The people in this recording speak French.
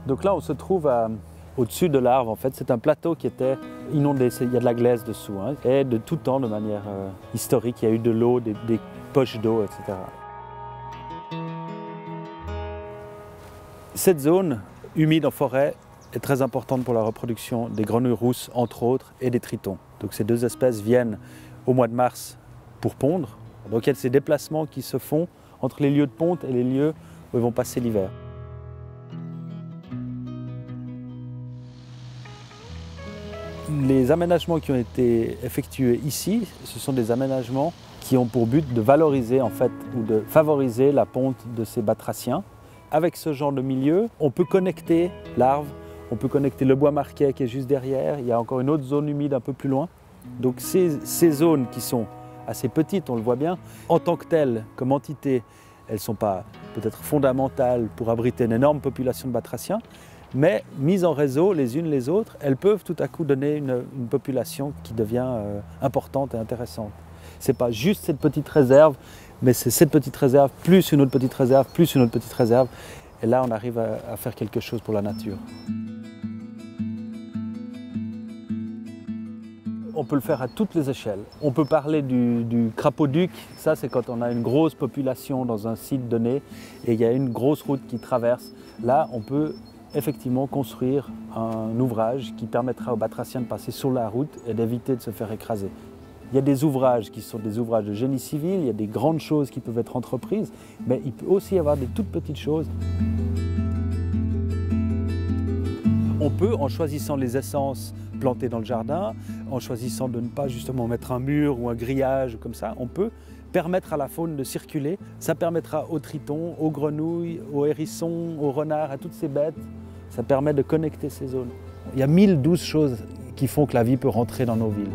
Donc là, on se trouve au-dessus de l'Arve. En fait, c'est un plateau qui était inondé. Il y a de la glaise dessous. Hein. Et de tout temps, de manière historique, il y a eu de l'eau, des poches d'eau, etc. Cette zone humide en forêt est très importante pour la reproduction des grenouilles rousses, entre autres, et des tritons. Donc ces deux espèces viennent au mois de mars pour pondre. Donc il y a ces déplacements qui se font entre les lieux de ponte et les lieux où ils vont passer l'hiver. Les aménagements qui ont été effectués ici, ce sont des aménagements qui ont pour but de valoriser en fait, ou de favoriser la ponte de ces batraciens. Avec ce genre de milieu, on peut connecter l'Arve, on peut connecter le bois marquet qui est juste derrière, il y a encore une autre zone humide un peu plus loin. Donc ces zones qui sont assez petites, on le voit bien, en tant que telles, comme entité, elles ne sont pas peut-être fondamentales pour abriter une énorme population de batraciens, mais mises en réseau les unes les autres, elles peuvent tout à coup donner une population qui devient importante et intéressante. Ce n'est pas juste cette petite réserve, mais c'est cette petite réserve, plus une autre petite réserve, plus une autre petite réserve. Et là, on arrive à faire quelque chose pour la nature. On peut le faire à toutes les échelles. On peut parler du crapaud-duc. Ça, c'est quand on a une grosse population dans un site donné et il y a une grosse route qui traverse. Là, on peut effectivement construire un ouvrage qui permettra aux batraciens de passer sur la route et d'éviter de se faire écraser. Il y a des ouvrages qui sont des ouvrages de génie civil, il y a des grandes choses qui peuvent être entreprises, mais il peut aussi y avoir des toutes petites choses. On peut, en choisissant les essences plantées dans le jardin, en choisissant de ne pas justement mettre un mur ou un grillage comme ça, on peut permettre à la faune de circuler. Ça permettra aux tritons, aux grenouilles, aux hérissons, aux renards, à toutes ces bêtes. Ça permet de connecter ces zones. Il y a 1012 choses qui font que la vie peut rentrer dans nos villes.